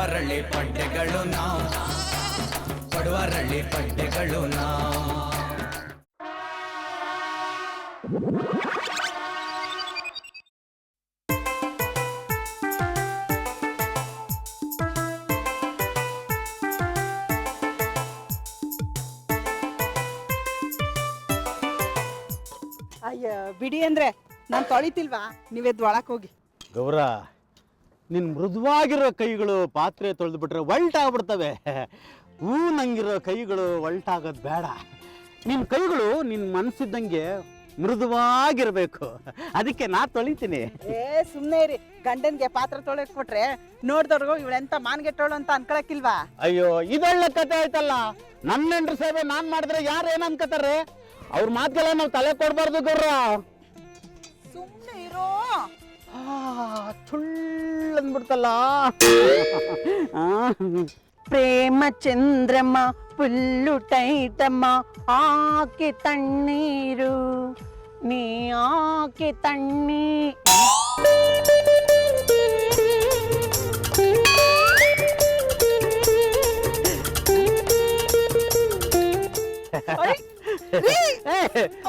ಬಡವರಳ್ಳಿ ಪಡ್ಡೆಗಳು ನಾವು, ಬಡವರಳ್ಳಿ ಪಡ್ಡೆಗಳು ನಾವು. ಅಯ್ಯ ಬಿಡಿ ಅಂದ್ರೆ ನಾನು ತೊಳಿತಿಲ್ವಾ, ನೀವೆದ್ದು ಒಳಕ್ ಹೋಗಿ. ಗೌರ, ನಿನ್ನ ಮೃದುವಾಗಿರೋ ಕೈಗಳು ಪಾತ್ರೆ ತೊಳೆದು ಬಿಟ್ರೆ ಒಲ್ಟಾಗ್ಬಿಡ್ತವೆ. ನಂಗಿರೋ ಕೈಗಳು ಒಲ್ಟಾಗೋದು ಬೇಡ. ನಿನ್ನ ಕೈಗಳು ನಿನ್ನ ಮನಸ್ಸಿದ್ದಂಗೆ ಮೃದುವಾಗಿರ್ಬೇಕು. ಅದಕ್ಕೆ ನಾ ತೊಳಿತೀನಿ. ಸುಮ್ಮನೆ ಇರಿ, ಗಂಡನ್ಗೆ ಪಾತ್ರ ತೊಳೆಕ್ ಕೊಟ್ರೆ ನೋಡ್ದವ್ರಿಗೂ ಇವಳೆಂತ ಮಾನ್ಗೆಟ್ಟೋಳು ಅಂತ ಅನ್ಕೊಳಕ್ಕಿಲ್ವಾ? ಅಯ್ಯೋ, ಇದೊಳ್ಳೆ ಕತೆ ಆಯ್ತಲ್ಲ. ನನ್ನ ಹೆಂಡ್ರ ಸೇವೆ ನಾನ್ ಮಾಡಿದ್ರೆ ಯಾರು ಏನ್ ಅನ್ಕೋತಾರೆ? ಅವ್ರ ಮಾತುಗಳ ನಾವು ತಲೆ ಕೊಡ್ಬಾರ್ದು ಗೌರ. ಸುಮ್ಮನೆ ಇರೋ. ಸುಳ್ಳು ಅಂದ್ಬಿಡ್ತಲ್ಲ. ಪ್ರೇಮ ಚಂದ್ರಮ್ಮ ಫುಲ್ಲು ಟೈಟಮ್ಮ, ಆಕೆ ತಣ್ಣೀರು ನೀ ಆಕೆ ತಣ್ಣೀ.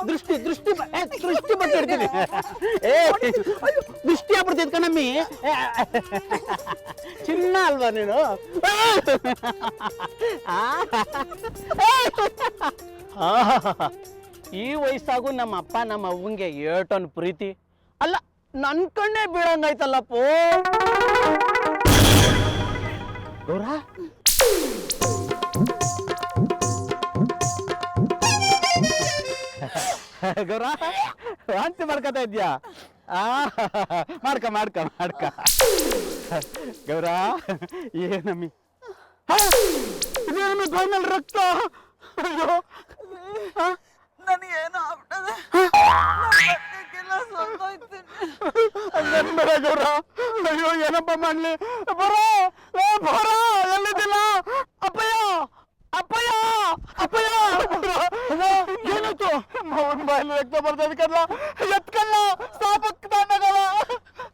ದೃಷ್ಟಿ ದೃಷ್ಟಿ ದೃಷ್ಟಿ ಬರ್ತಿರ್ತೀನಿ. ದೃಷ್ಟಿ ಆಗ್ಬಿಡ್ತಿದ್ ಕಣಮ್ಮಿ. ಚಿನ್ನ ಅಲ್ವಾ ನೀನು? ಈ ವಯಸ್ಸಾಗೂ ನಮ್ಮ ಅಪ್ಪ ನಮ್ಮ ಅವ್ವಂಗೆ ಏಟೊಂದು ಪ್ರೀತಿ ಅಲ್ಲ, ನನ್ ಕಣ್ಣೇ ಬೀಳಂಗಾಯ್ತಲ್ಲಪ್ಪೋ. ಗೌರ, ಗೌರ, ವಾಂತಿ ಮಾಡ್ಕೊತಾ ಇದ್ಯಾ? ಮಾಡ್ಕ ಮಾಡ್ಕ ಮಾಡ್ಕ. ಗೌರ, ಏನಮ್ಮಿ ಇದೇನಮ್ಮಿ ಬಾಯ್ನಲ್ಲಿ ರಕ್ತ? ಅಯ್ಯೋ, ನನಗೇನು ಆಗ್ಬಿಟ್ಟದೆ, ಬೇಡ ಗೌರ. ಅಯ್ಯೋ, ಏನಪ್ಪ ಮಾಡ್ಲಿ? ಬರೋ ಬರೋ, ಎಲ್ಲಿದ್ದಿಲ್ಲ? ಅಪ್ಪಯ್ಯ ಅಪ್ಪಯ್ಯ ಅಪ್ಪಯ್ಯ, ಏನಾಯ್ತು? ಮೌನ್ ಬಾಯಲ್ಲಿ ರಕ್ತ ಬರ್ತದಕ್ಕಲ್ಲ, ಎತ್ಕಲ್ಲ, ಸಾಪಕ್ ತಾಂಡಗಲ್ಲ.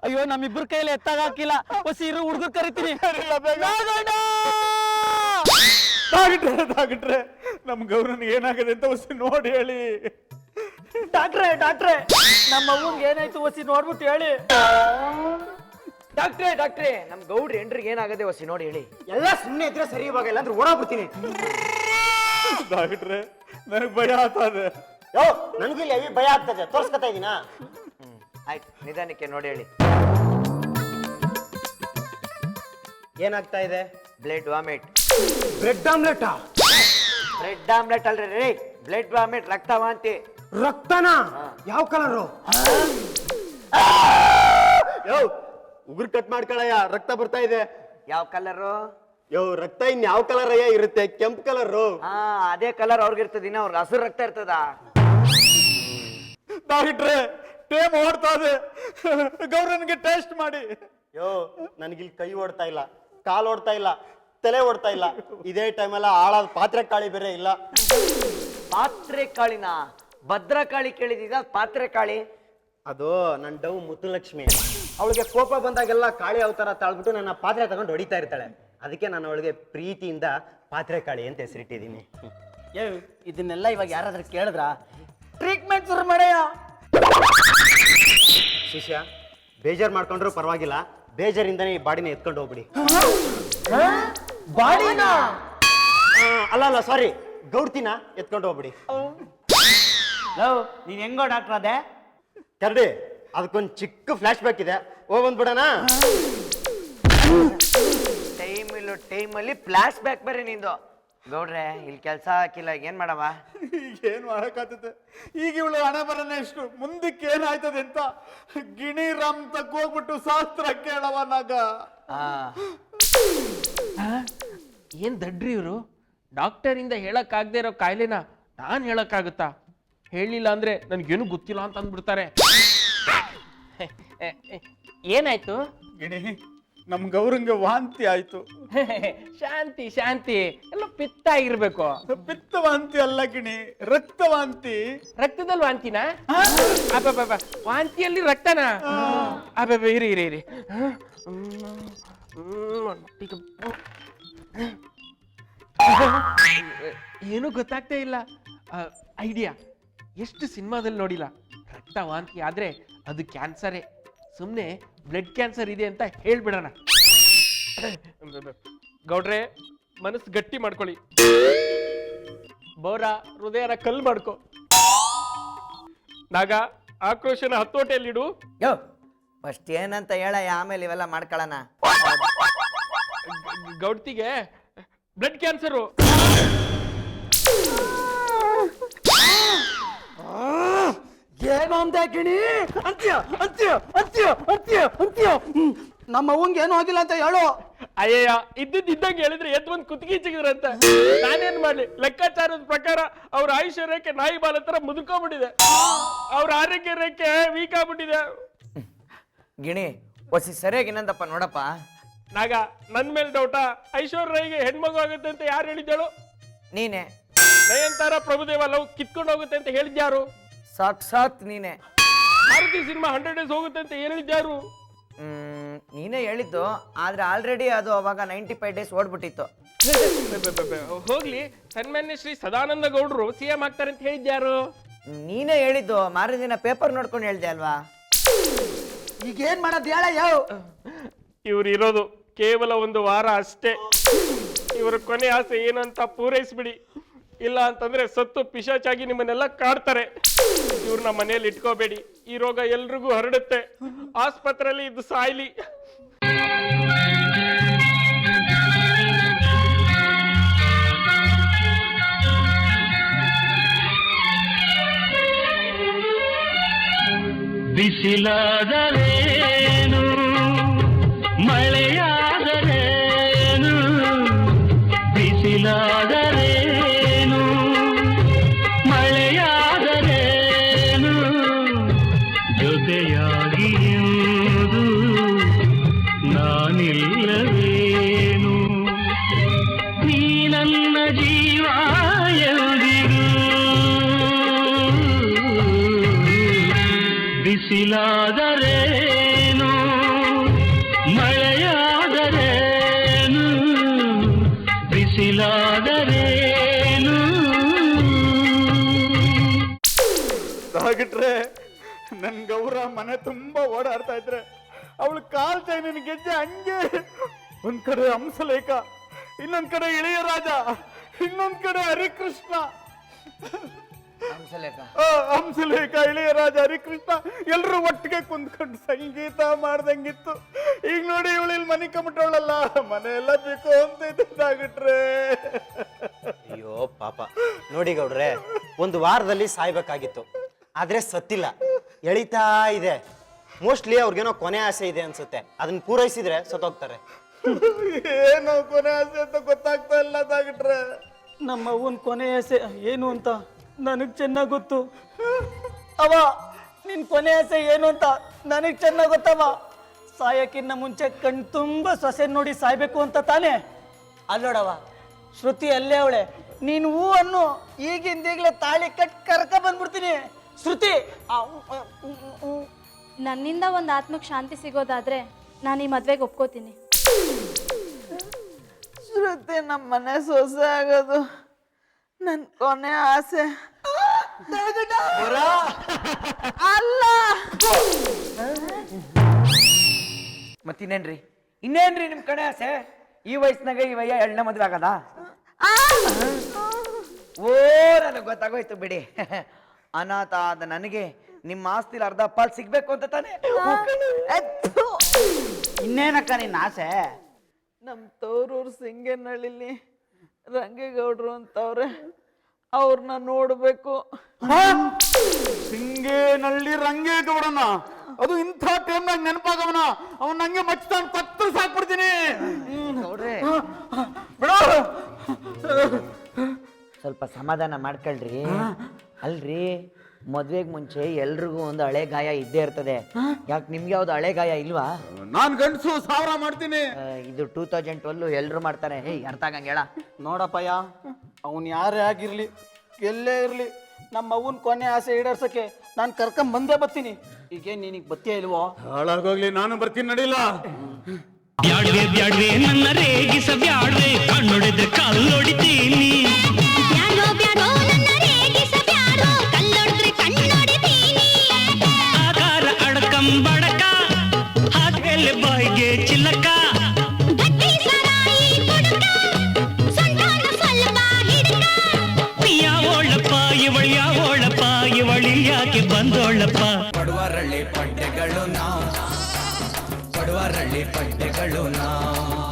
ಅಯ್ಯೋ, ನಮ್ಮಿಬ್ಬರ ಕೈಯಲ್ಲಿ ಎತ್ತಾಗ ಹಾಕಿಲ್ಲ. ಹೊಸಿ ಇರು, ಹುಡುಗರು ಕರಿತೀನಿ. ಡಾಕ್ಟ್ರೆ, ನಮ್ ಗೌರನ್ ಏನಾಗಿದೆ ಅಂತ ಹೊಸಿ ನೋಡಿ ಹೇಳಿ. ಡಾಕ್ಟ್ರೆ ಡಾಕ್ಟ್ರೆ, ನಮ್ಮ ಅವ್ವಂಗೆ ಏನಾಯ್ತು ಹೊಸಿ ನೋಡ್ಬಿಟ್ಟು ಹೇಳಿ. ಡಾಕ್ಟ್ರೆ ಡಾಕ್ಟ್ರೆ, ನಮ್ ಗೌಡ್ರಿ ಎಂಡ್ರಿಗೆ ಏನಾಗದೆ ಹೊಸಿ ನೋಡಿ ಹೇಳಿ. ಎಲ್ಲ ಸುಮ್ಮನೆ ಇದ್ರೆ ಸರಿ, ಇವಾಗ ಇಲ್ಲಾಂದ್ರೆ ಓಡಾಗ್ಬಿಡ್ತೀನಿ. ಡಾಕ್ಟ್ರೆ, ನನಗ್ ಭಯ ಆಗ್ತದೆ. ಯೋ, ನನಗೂ ಇಲ್ಲಿ ಹೆವಿ ಭಯ ಆಗ್ತದೆ, ತೋರ್ಸ್ಕೊತಾ ಇದೀನಾ? ಆಯ್ತು, ನಿಧಾನಕ್ಕೆ ನೋಡಿ ಹೇಳಿ. ಏನಾಗ್ತಾ ಇದೆ? Blood vomit. ಬ್ರೆಡ್ ಆಮ್ಲೆಟಾ? ಬ್ರೆಡ್ ಆಮ್ಲೆಟ್ ಅಲ್ರಿ ರೀ, ಬ್ಲಡ್ ವಾಮಿಟ್, ರಕ್ತ ವಾಂತಿ. ರಕ್ತನ? ಯಾವ ಕಲರು? ಯೋ, ಉಗುರು ಕಟ್ ಮಾಡ್ಕೊಳಯ್ಯ, ರಕ್ತ ಬರ್ತಾ ಇದೆ. ಯಾವ ಕಲರು? ಯೋ, ರಕ್ತ ಇನ್ ಯಾವ ಕಲರ್ ಅಯ್ಯ ಇರುತ್ತೆ? ಕೆಂಪು ಕಲರು. ಹಾ, ಅದೇ ಕಲರ್ ಅವ್ರಿಗಿರ್ತದ, ಇನ್ನ ಅವ್ರಿಗೆ ಹಸಿರು ರಕ್ತ ಇರ್ತದ. ಡಾಕ್ಟ್ರೆ, ಟೇಮ್ ಓಡ್ತಾ ಇದೆ, ಗೌರನ್ಗೆ ಟೆಸ್ಟ್ ಮಾಡಿ. ಯೋ, ನನಗಿಲ್ಲಿ ಕೈ ಓಡ್ತಾ ಇಲ್ಲ, ಕಾಲು ಓಡ್ತಾ ಇಲ್ಲ, ತಲೆ ಓಡ್ತಾ ಇಲ್ಲ. ಇದೇ ಟೈಮೆಲ್ಲ ಹಾಳಾದ ಪಾತ್ರೆ ಕಾಳಿ ಬೇರೆ ಇಲ್ಲ. ಪಾತ್ರೆ ಕಾಳಿನ? ಭದ್ರಕಾಳಿ ಕೇಳಿದ, ಪಾತ್ರೆ ಕಾಳಿ ಅದು ನನ್ನ ಡವ್ ಮುತ್ತುಲಕ್ಷ್ಮಿ. ಅವಳಿಗೆ ಕೋಪ ಬಂದಾಗೆಲ್ಲ ಕಾಳಿ ಅವತಾರ ತಾಳ್ಬಿಟ್ಟು ನನ್ನ ಪಾತ್ರೆ ತಗೊಂಡು ಹೊಡಿತಾ ಇರ್ತಾಳೆ. ಅದಕ್ಕೆ ನಾನು ಅವಳಿಗೆ ಪ್ರೀತಿಯಿಂದ ಪಾತ್ರೆ ಕಾಳಿ ಅಂತ ಹೆಸರಿಟ್ಟಿದ್ದೀನಿ. ಇದನ್ನೆಲ್ಲ ಇವಾಗ ಯಾರಾದ್ರೂ ಕೇಳಿದ್ರ? ಟ್ರೀಟ್ಮೆಂಟ್ ಶುರು ಮಾಡಯ್ಯ. ಶಿಷ್ಯ, ಬೇಜಾರು ಮಾಡ್ಕೊಂಡ್ರು ಪರವಾಗಿಲ್ಲ, ಬೇಜಾರಿಂದನೇ ಈ ಬಾಡಿನ ಎತ್ಕೊಂಡು ಹೋಗ್ಬಿಡಿ. ಬಾಡಿನ? ಅಲ್ಲ ಅಲ್ಲ, ಸಾರಿ, ಗೌಡ್ತಿನ ಎತ್ಕೊಂಡು ಹೋಗ್ಬಿಡಿ. ನೀನ್ ಹೆಂಗೋ ಡಾಕ್ಟರ್ ಅದೇ? ಕರಡಿ, ಅದಕ್ಕೊಂದು ಚಿಕ್ಕ ಫ್ಲಾಶ್ ಬ್ಯಾಕ್ ಇದೆ, ಹೋಗ್ಬಂದ್ಬಿಡೋಣ. ಟೈಮಲ್ಲಿ ಫ್ಲಾಶ್ ಬ್ಯಾಕ್ ಬೇರೆ ನಿಂದು. ಗೌಡ್ರೆ, ಇಲ್ಲಿ ಕೆಲಸ ಹಾಕಿಲ್ಲ, ಏನ್ ಮಾಡವ? ಈಗ ಏನ್ ಮಾಡಕ್ಕಾಗ್ತದೆ? ಈಗ ಇವಳು ಹಣೆ ಬರನೇ ಇಷ್ಟು, ಮುಂದಕ್ಕೆ ಏನಾಯ್ತದೆ ಅಂತ ಗಿಣಿ ರಾಮ್ ತಕ್ಕ ಹೋಗ್ಬಿಟ್ಟು ಶಾಸ್ತ್ರ ಕೇಳವ ನಾಗ. ಏನ್ ದಡ್ರಿ ಇವರು? ಡಾಕ್ಟರಿಂದ ಹೇಳಕ್ಕಾಗದೆ ಇರೋ ಕಾಯಿಲೆನ ನಾನು ಹೇಳಕ್ಕಾಗುತ್ತಾ? ಹೇಳಿಲ್ಲ ಅಂದ್ರೆ ನನ್ಗೇನು ಗೊತ್ತಿಲ್ಲ ಅಂತ ಅಂದ್ಬಿಡ್ತಾರೆ. ಏನಾಯ್ತು? ಗಿಣಿ, ನಮ್ ಗೌರಂಗೆ ವಾಂತಿ ಆಯ್ತು. ಶಾಂತಿ ಶಾಂತಿ, ಎಲ್ಲ ಪಿತ್ತ ಆಗಿರ್ಬೇಕು. ಪಿತ್ತ ವಾಂತಿ ಅಲ್ಲ ಗಿಣಿ, ರಕ್ತ ವಾಂತಿ. ರಕ್ತದಲ್ಲಿ ವಾಂತಿನ? ಅಬ್ಬಬ್ಬ, ವಾಂತಿಯಲ್ಲಿ ರಕ್ತನ? ಅಬ್ಬಬ್ಬ, ಇರಿ ಇರಿ ಇರಿ. ಏನು ಗೊತ್ತಾಗ್ತಾ ಇಲ್ಲ. ಐಡಿಯಾ, ಎಷ್ಟು ಸಿನಿಮಾದಲ್ಲಿ ನೋಡಿಲ್ಲ, ರಕ್ತ ವಾಂತಿ ಆದ್ರೆ ಅದು ಕ್ಯಾನ್ಸರೇ. ಸುಮ್ಮನೆ ಬ್ಲಡ್ ಕ್ಯಾನ್ಸರ್ ಇದೆ ಅಂತ ಹೇಳ್ಬಿಡೋಣ. ಗೌಡ್ರೆ, ಮನಸ್ಸು ಗಟ್ಟಿ ಮಾಡ್ಕೊಳ್ಳಿ. ಬೋರ, ಹೃದಯನ ಕಲ್ಲು ಮಾಡ್ಕೊ. ನಾಗ, ಆಕ್ರೋಶನ ಹತೋಟಿಯಲ್ಲಿಡು. ಯೋ ಫಸ್ಟ್ ಏನಂತ ಹೇಳ, ಆಮೇಲೆ ಇವೆಲ್ಲ ಮಾಡ್ಕೊಳ್ಳೋಣ. ಗೌಡ್ತಿಗೆ ಬ್ಲಡ್ ಕ್ಯಾನ್ಸರು. ಏನು ಅಂದೆ ಗಿಣಿ? ಅಂತ್ಯ ಅಂತ್ಯ ಅಂತ್ಯ ಅಂತ್ಯ ಅಂತ್ಯ. ನಮ್ಮ ಅವ್ವಂಗೆ ಏನೂ ಆಗಿಲ್ಲ ಅಂತ ಹೇಳು. ಅಯ್ಯಯ್ಯ, ಇದ್ದಂಗೆ ಹೇಳಿದ್ರೆ ಎದ್ದು ಒಂದು ಕುತ್ತಿಗೆ ಚಿಗಿದ್ರಂತ. ನಾನೇನ್ ಮಾಡ್ಲಿ? ಲೆಕ್ಕಾಚಾರದ ಪ್ರಕಾರ ಅವ್ರ ಆಯುಷ್ಯ ರೇಖೆ ನಾಯಿ ಬಾಲ ತರ ಮುದುಕೋಬಿಟ್ಟಿದೆ. ಅವ್ರ ಆರೋಗ್ಯ ರೇಖೆ ವೀಕ್ ಆಗ್ಬಿಟ್ಟಿದೆ. ಗಿಣಿ ಒಸಿ ಸರಿಯಾಗಿ ಇನ್ನಂದಪ್ಪ ನೋಡಪ್ಪ. ನಾಗ, ನನ್ ಮೇಲೆ ಡೌಟ. ಐಶ್ವರ್ಯಗೆ ಹೆಣ್ಮಗು ಆಗುತ್ತೆ ಅಂತ ಯಾರು ಹೇಳಿದ್ದಾಳು? ನೀನೆ. ನಯನತಾರ ಪ್ರಭುದೇವ ಲವ್ ಕಿತ್ಕೊಂಡು ಹೋಗುತ್ತೆ ಅಂತ ಹೇಳಿದ್ಯಾರು? ಸಾಕ್ಷಾತ್ ನೀನೆ. ಭಾರತೀಯ ಸಿನಿಮಾ 100 days ಹೋಗುತ್ತೆ ಅಂತ ಏನ್ ಹೇಳಿದ್ಯಾರು? ನೀನೇ ಹೇಳಿದ್ದು, ಆದ್ರೆ ಆಲ್ರೆಡಿ ಅದು ಅವಾಗ 95 days ಓಡ್ಬಿಟ್ಟಿತ್ತು. ಹೋಗ್ಲಿ, ಸನ್ಮಾನ್ಯ ಶ್ರೀ ಸದಾನಂದ ಗೌಡ್ರು CM ಆಗ್ತಾರೆ ಅಂತ ಹೇಳಿದ್ಯಾರು? ನೀನೇ ಹೇಳಿದ್ದು, ಮಾರನೇ ದಿನ ಪೇಪರ್ ನೋಡ್ಕೊಂಡು ಹೇಳ್ದೆ ಅಲ್ವಾ? ಈಗೇನ್ ಮಾಡೋದು ಹೇಳ? ಯಾವ ಇವ್ರು ಇರೋದು ಕೇವಲ 1 ವಾರ ಅಷ್ಟೇ. ಇವರ ಕೊನೆ ಆಸೆ ಏನಂತ ಪೂರೈಸ್ಬಿಡಿ, ಇಲ್ಲ ಅಂತಂದ್ರೆ ಸತ್ತು ಪಿಶಾಚಾಗಿ ನಿಮ್ಮನ್ನೆಲ್ಲ ಕಾಡ್ತಾರೆ. ಇವ್ರನ್ನ ಮನೇಲಿ ಇಟ್ಕೋಬೇಡಿ, ಈ ರೋಗ ಎಲ್ರಿಗೂ ಹರಡುತ್ತೆ. ಆಸ್ಪತ್ರೆಯಲ್ಲಿ ಇದು ಸಾಯ್ಲಿ. ಬಿಸಿಲಾದರೇನು ಮಳೆಯಾದರೇನು, ಬಿಸಿಲಾದರೇನು ಮಳೆಯಾದರೇನು, ಜೊತೆಯಾಗಿ ಎಂದು ನಾನಿಲ್ಲವೇನು, ನೀ ನನ್ನ ಜೀವ ಎಂದಿರು. ಬಿಸಿಲಾದರೇನು ಮಳೆಯಾದರೇನು, ಬಿಸಿಲಾದರೇನು. ಹಾಗಿಟ್ರೆ ನನ್ ಗೌರ ಮನೆ ತುಂಬಾ ಓಡಾಡ್ತಾ ಇದ್ರೆ ಅವಳು ಕಾಲ್ ಚೈನಿನ ಗೆಜ್ಜೆ ಹಂಗೆ. ಒಂದ್ ಕಡೆ ಹಂಸಲೇಖ, ಇನ್ನೊಂದ್ ಕಡೆ ಇಳೆಯರಾಜ, ಇನ್ನೊಂದ್ ಕಡೆ ಹರಿಕೃಷ್ಣ. ಹಂಸಲೇಖ, ಇಳೆಯರಾಜ, ಹರಿಕೃಷ್ಣ ಎಲ್ರು ಒಟ್ಟಿಗೆ ಕುಂತ್ಕೊಂಡು ಸಂಗೀತ ಮಾಡ್ದಂಗಿತ್ತು. ಈಗ ನೋಡಿ ಇವಳು ಇಲ್ಲಿ ಮನೆ ಕಮ್ಮಿಟ್ಟವಳಲ್ಲ, ಮನೆಯೆಲ್ಲ ಬೇಕು ಅಂತ ಇದ್ದಾಗಿಟ್ರೆ. ಅಯ್ಯೋ ಪಾಪ. ನೋಡಿ ಗೌಡ್ರೆ, 1 ವಾರದಲ್ಲಿ ಸಾಯ್ಬೇಕಾಗಿತ್ತು, ಆದ್ರೆ ಸತ್ತಿಲ್ಲ, ಎಳಿತಾ ಇದೆ. ಮೋಸ್ಟ್ಲಿ ಅವ್ರಿಗೇನೋ ಕೊನೆ ಆಸೆ ಇದೆ ಅನ್ಸುತ್ತೆ, ಅದನ್ನ ಪೂರೈಸಿದ್ರೆ ಸತ್ತೋಗ್ತಾರೆ. ಏನೋ ಕೊನೆ ಆಸೆ ಅಂತ ಗೊತ್ತಾಗ್ತಾ ಇಲ್ಲ ಅದಾಗಿಟ್ರೆ. ನಮ್ಮ ಅವ್ವನ ಕೊನೆ ಆಸೆ ಏನು ಅಂತ ನನಗ್ ಚೆನ್ನಾಗ್ ಗೊತ್ತು. ಅವ ನಿನ್ ಕೊನೆ ಆಸೆ ಏನು ಅಂತ ನನಗ್ ಚೆನ್ನಾಗ್ ಗೊತ್ತವ. ಸಾಯಕ್ಕಿನ್ನ ಮುಂಚೆ ಕಣ್ ತುಂಬ ಸೊಸೆ ನೋಡಿ ಸಾಯ್ಬೇಕು ಅಂತ ತಾನೇ? ಅಲ್ಲೋಡವ, ಶ್ರುತಿ ಅಲ್ಲೇ ಅವಳೆ. ನೀನು ಹೂ ಅನ್ನು ಈಗಿಂದೀಗ್ಲೇ ತಾಳಿ ಕರ್ಕ ಬಂದ್ಬಿಡ್ತೀನಿ. ಶ್ರುತಿ, ನನ್ನಿಂದ ಒಂದು ಆತ್ಮಕ್ಕೆ ಶಾಂತಿ ಸಿಗೋದಾದ್ರೆ ನಾನು ಈ ಮದ್ವೆಗೆ ಒಪ್ಕೋತೀನಿ. ಶ್ರುತಿ, ನಮ್ಮ ಮನೆ ಸೊಸೆ ಆಗೋದು ನನ್ ಕೊನೆ ಆಸೆ ಅಲ್ಲ. ಮತ್ತಿನ್ನೇನ್ರಿ ನಿಮ್ ಕಡೆ ಆಸೆ? ಈ ವಯಸ್ಸಿನಾಗ ಈ ವಯ್ಯ 2ನೇ ಮದ್ವೆ ಆಗದ? ಓ, ನನಗೆ ಗೊತ್ತಾಗೋಯ್ತು ಬಿಡಿ. ಅನಾಥ ಆದ ನನಗೆ ನಿಮ್ಮ ಆಸ್ತಿಲಿ ಅರ್ಧ ಪಾಲ್ ಸಿಗ್ಬೇಕು ಅಂತ ತಾನೆ? ಇನ್ನೇನಕ್ಕ ನಿನ್ನ ಆಸೆ? ನಮ್ಮ ತವರೂರು ಸಿಂಗೇನಹಳ್ಳಿಲಿ ರಂಗೇಗೌಡರು ಅಂತವ್ರೆ, ಅವ್ರನ್ನ ನೋಡ್ಬೇಕು. ಸಿಂಗೇನಹಳ್ಳಿ ರಂಗೇಗೌಡನ? ಅದು ಇಂಥ ಟೈಮ್ನಾಗ ನೆನಪಾಗವನ? ಅವನ್ ನಂಗೆ ಮಚ್ತಾನ್ ಕತ್ತು ಸಾಕ್ಬಿಡ್ತೀನಿ. ನೋಡ್ರಿ, ಬಿಡು. ಸ್ವಲ್ಪ ಸಮಾಧಾನ ಮಾಡ್ಕೊಳ್ರಿ. ಅಲ್ರಿ, ಮದ್ವೆಗ್ ಮುಂಚೆ ಎಲ್ರಿಗೂ ಒಂದು ಹಳೆ ಗಾಯ ಇದ್ದೇ ಇರ್ತದೆ. ಯಾಕೆ ನಿಮ್ಗೆ ಯಾವ್ದು ಹಳೆ ಗಾಯ ಇಲ್ವಾ? ನಾನ್ ಗಂಡಸು 1000 ಮಾಡ್ತೀನಿ. ಇದು 2012 ಎಲ್ರು ಮಾಡ್ತಾರೆ. ಅರ್ಥ ಆಗಂಗ ಹೇಳ. ನೋಡಪ್ಪಯ್ಯ, ಅವನ್ ಯಾರೇ ಆಗಿರ್ಲಿ, ಎಲ್ಲೇ ಇರ್ಲಿ, ನಮ್ಮ ಅವ್ವನ್ ಕೊನೆ ಆಸೆ ಈಡೇರ್ಸಕ್ಕೆ ನಾನು ಕರ್ಕೊಂಡ್ ಬಂದೇ ಬರ್ತೀನಿ. ಈಗೇನ್ ನಿನಗೆ ಬತ್ತಿಯ ಇಲ್ವೋ? ಹಾಳಾಗೋಗ್ಲಿ, ನಾನು ಬರ್ತೀನಿ, ನಡಿಲ್ಲ. ಬ್ಯಾಡ್ವೆ ಬ್ಯಾಡ್ವೆ ನನ್ನ ರೇಗಿಸ ಬ್ಯಾಡ್ವೆ ಕಣ್ಣೊಡೆದ್ರೆ ಕಲ್ಲೊಡಿತೀನಿ ಬ್ಯಾಡೋ ಬ್ಯಾಡೋ ನನ್ನ ರೇಗಿಸ ಬ್ಯಾಡೋ ಕಲ್ಲೊಡೆದ್ರೆ ಕಣ್ಣೊಡಿತೀನಿ ಆಕಾರ ಅಡಕಂಬಡಕ ಹಾಗೆಲೆ ಬಾಯಿಗೆ ಚಿಲ್ಲಕ ಗಟ್ಟಿ ಸರಾಯಿ ಕುಡುಕ ಸಂತಾನ ಸ್ವಲ್ಪ ಹಿಡ್ಕ ಯಾವೋಳಪ್ಪ ಇವಳಿ ಯಾಕೆ ಬಂದೋಳಪ್ಪ ಪಡುವರಳ್ಳಿ ಪಡ್ಡೆಗಳು ನಾವು ಪಡುವರಳ್ಳಿ ಪಡ್ಡೆಗಳು ನಾವು